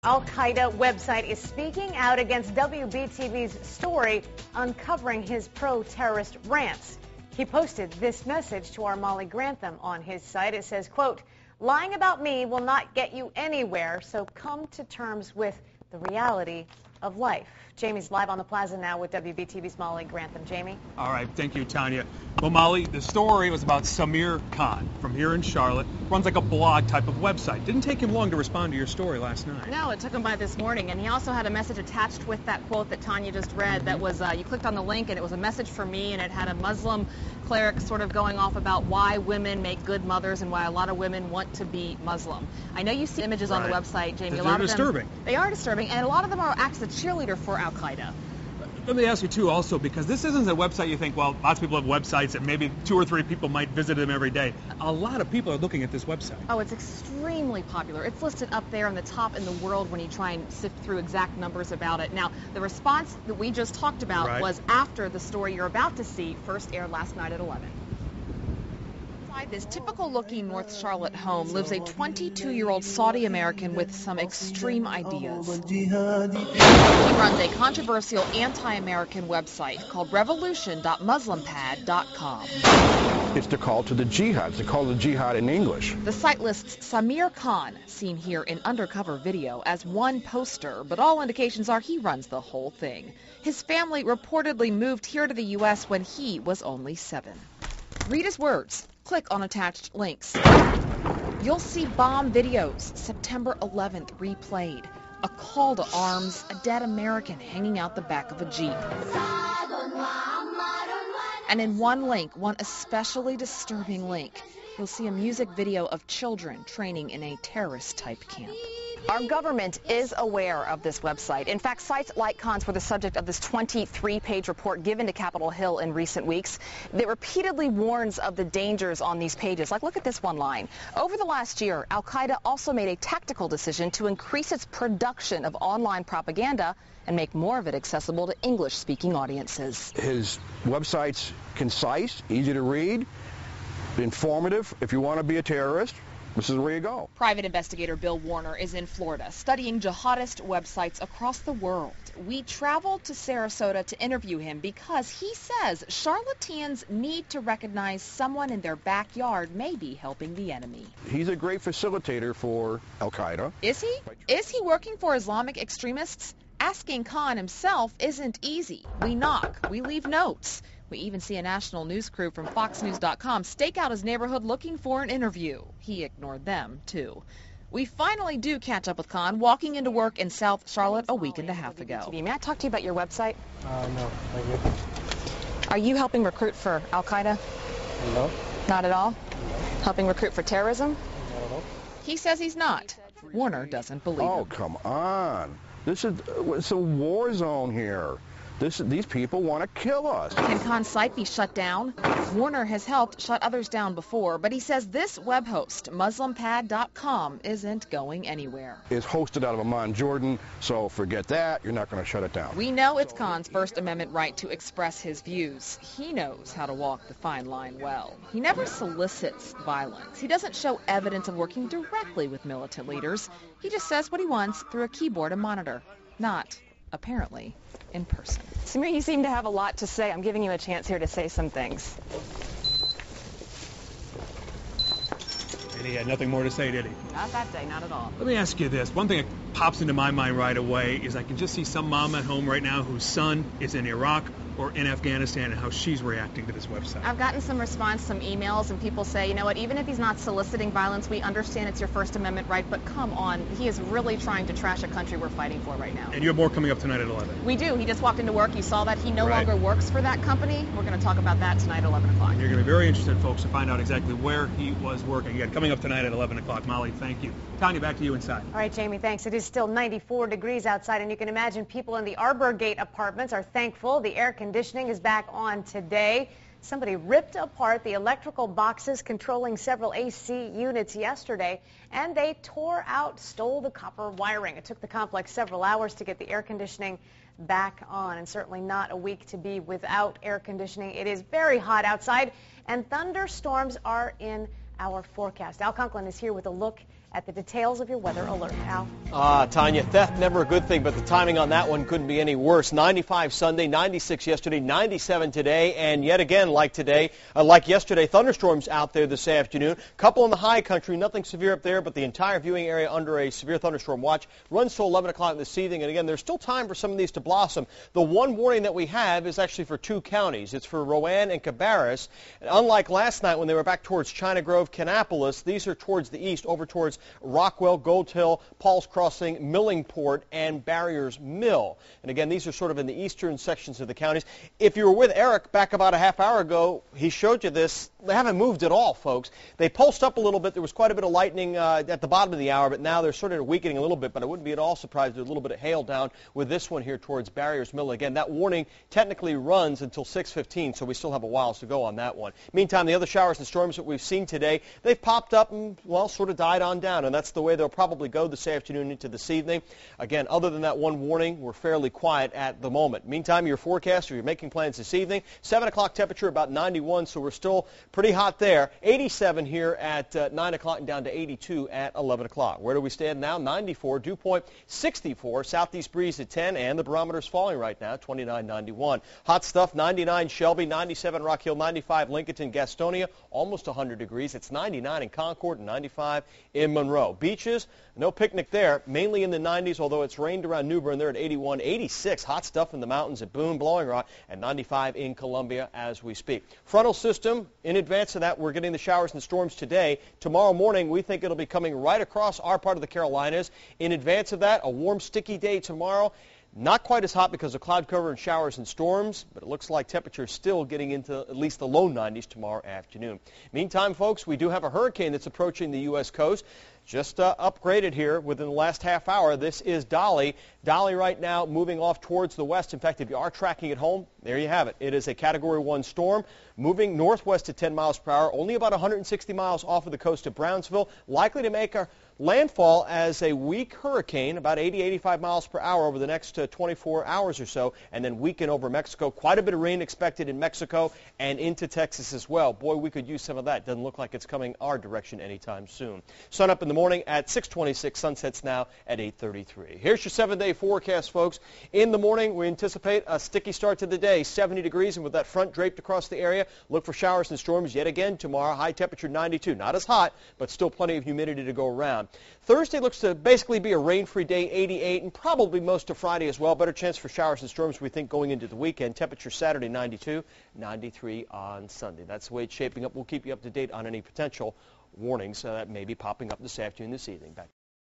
Al-Qaeda website is speaking out against WBTV's story uncovering his pro-terrorist rants. He posted this message to our Molly Grantham on his site. It says, quote, "Lying about me will not get you anywhere, so come to terms with the reality of life." Jamie's live on the plaza now with WBTV's Molly Grantham. Jamie? All right, thank you, Tanya. Well, Molly, the story was about Samir Khan from here in Charlotte. Runs like a blog type of website. Didn't take him long to respond to your story last night. No, it took him by this morning, and he also had a message attached with that quote that Tanya just read. That was, you clicked on the link, and it was a message for me, and it had a Muslim cleric sort of going off about why women make good mothers and why a lot of women want to be Muslim. I know you see images on the website, Jamie. They're disturbing. They are disturbing, and a lot of them are acts as a cheerleader for Al-Qaeda. Let me ask you, too, also, because this isn't a website you think, well, lots of people have websites and maybe 2 or 3 people might visit them every day. A lot of people are looking at this website. Oh, it's extremely popular. It's listed up there in the top in the world when you try and sift through exact numbers about it. Now, the response that we just talked about was after the story you're about to see first aired last night at 11. Inside this typical-looking North Charlotte home lives a 22-year-old Saudi American with some extreme ideas. He runs a controversial anti-American website called revolution.muslimpad.com. It's the call to the jihad. It's the call to the jihad in English. The site lists Samir Khan, seen here in undercover video, as one poster, but all indications are he runs the whole thing. His family reportedly moved here to the U.S. when he was only 7. Read his words. Click on attached links. You'll see bomb videos, September 11th replayed, a call to arms, a dead American hanging out the back of a Jeep. And in one link, one especially disturbing link, you'll see a music video of children training in a terrorist-type camp. Our government is aware of this website. In fact, sites like Khan's were the subject of this 23-page report given to Capitol Hill in recent weeks that repeatedly warns of the dangers on these pages. Like, look at this one line. Over the last year, Al-Qaeda also made a tactical decision to increase its production of online propaganda and make more of it accessible to English-speaking audiences. His website's concise, easy to read, informative. If you want to be a terrorist, this is where you go. Private investigator Bill Warner is in Florida studying jihadist websites across the world. We traveled to Sarasota to interview him because he says Charlotteans need to recognize someone in their backyard may be helping the enemy. He's a great facilitator for Al-Qaeda. Is he? Is he working for Islamic extremists? Asking Khan himself isn't easy. We knock. We leave notes. We even see a national news crew from FoxNews.com stake out his neighborhood looking for an interview. He ignored them, too. We finally do catch up with Khan walking into work in South Charlotte a week and a half ago. May I talk to you about your website? No, thank you. Are you helping recruit for Al-Qaeda? No. Not at all? No. Helping recruit for terrorism? Not at all. He says he's not. Warner doesn't believe him. Oh, come on. It's a war zone here. These people want to kill us. Can Khan's site be shut down? Warner has helped shut others down before, but he says this web host, muslimpad.com, isn't going anywhere. It's hosted out of Amman, Jordan, so forget that. You're not going to shut it down. We know it's Khan's First Amendment right to express his views. He knows how to walk the fine line well. He never solicits violence. He doesn't show evidence of working directly with militant leaders. He just says what he wants through a keyboard and monitor. Not, apparently, in person. Samir, you seem to have a lot to say. I'm giving you a chance here to say some things. And he had nothing more to say, did he? Not that day, not at all. Let me ask you this. One thing that pops into my mind right away is I can just see some mom at home right now whose son is in Iraq or in Afghanistan and how she's reacting to this website. I've gotten some response, some emails, and people say, you know what, even if he's not soliciting violence, we understand it's your First Amendment right, but come on, he is really trying to trash a country we're fighting for right now. And you have more coming up tonight at 11. We do. He just walked into work. You saw that. He no longer works for that company. We're going to talk about that tonight at 11 o'clock. And you're going to be very interested, folks, to find out exactly where he was working. Again, coming up tonight at 11 o'clock. Molly, thank you. Tanya, back to you inside. All right, Jamie, thanks. It is still 94 degrees outside, and you can imagine people in the Arbor Gate apartments are thankful. The air conditioning is back on today. Somebody ripped apart the electrical boxes controlling several AC units yesterday, and they stole the copper wiring. It took the complex several hours to get the air conditioning back on, and certainly not a week to be without air conditioning. It is very hot outside, and thunderstorms are in our forecast. Al Conklin is here with a look at the details of your weather alert. Al? Tanya, theft never a good thing, but the timing on that one couldn't be any worse. 95 Sunday, 96 yesterday, 97 today, and yet again, like yesterday, thunderstorms out there this afternoon. Couple in the high country, nothing severe up there, but the entire viewing area under a severe thunderstorm watch runs till 11 o'clock this evening. And again, there's still time for some of these to blossom. The one warning that we have is actually for two counties. It's for Rowan and Cabarrus. And unlike last night when they were back towards China Grove, Kannapolis, these are towards the east, over towards Rockwell, Gold Hill, Paul's Crossing, Millingport, and Barriers Mill. And again, these are sort of in the eastern sections of the counties. If you were with Eric back about a half hour ago, he showed you this. They haven't moved at all, folks. They pulsed up a little bit. There was quite a bit of lightning at the bottom of the hour, but now they're sort of weakening a little bit. But I wouldn't be at all surprised if there's a little bit of hail down with this one here towards Barriers Mill. Again, that warning technically runs until 6:15, so we still have a while to go on that one. Meantime, the other showers and storms that we've seen today, they've popped up and, well, sort of died on down, and that's the way they'll probably go this afternoon into this evening. Again, other than that one warning, we're fairly quiet at the moment. Meantime, your forecast, or you're making plans this evening, 7 o'clock temperature about 91, so we're still pretty hot there. 87 here at 9 o'clock and down to 82 at 11 o'clock. Where do we stand now? 94, dew point 64, southeast breeze at 10, and the barometer's falling right now, 29.91. Hot stuff, 99 Shelby, 97 Rock Hill, 95 Lincolnton, Gastonia, almost 100 degrees. It's 99 in Concord and 95 in Monroe. Beaches, no picnic there, mainly in the 90s, although it's rained around New Bern. They're at 81, 86. Hot stuff in the mountains at Boone, Blowing Rock, and 95 in Columbia as we speak. Frontal system, in advance of that, we're getting the showers and storms today. Tomorrow morning, we think it'll be coming right across our part of the Carolinas. In advance of that, a warm, sticky day tomorrow. Not quite as hot because of cloud cover and showers and storms, but it looks like temperatures still getting into at least the low 90s tomorrow afternoon. Meantime, folks, we do have a hurricane that's approaching the U.S. coast. Just upgraded here within the last half hour. This is Dolly. Dolly right now moving off towards the west. In fact, if you are tracking at home, there you have it. It is a Category 1 storm moving northwest at 10 miles per hour, only about 160 miles off of the coast of Brownsville, likely to make a landfall as a weak hurricane, about 80, 85 miles per hour over the next 24 hours or so, and then weaken over Mexico. Quite a bit of rain expected in Mexico and into Texas as well. Boy, we could use some of that. Doesn't look like it's coming our direction anytime soon. Sun up in the morning at 6:26. Sunsets now at 8:33. Here's your 7-day forecast, folks. In the morning, we anticipate a sticky start to the day, 70 degrees, and with that front draped across the area, look for showers and storms yet again tomorrow. High temperature 92. Not as hot, but still plenty of humidity to go around. Thursday looks to basically be a rain-free day, 88, and probably most of Friday as well. Better chance for showers and storms, we think, going into the weekend. Temperature Saturday 92, 93 on Sunday. That's the way it's shaping up. We'll keep you up to date on any potential warnings that may be popping up this afternoon, this evening. Back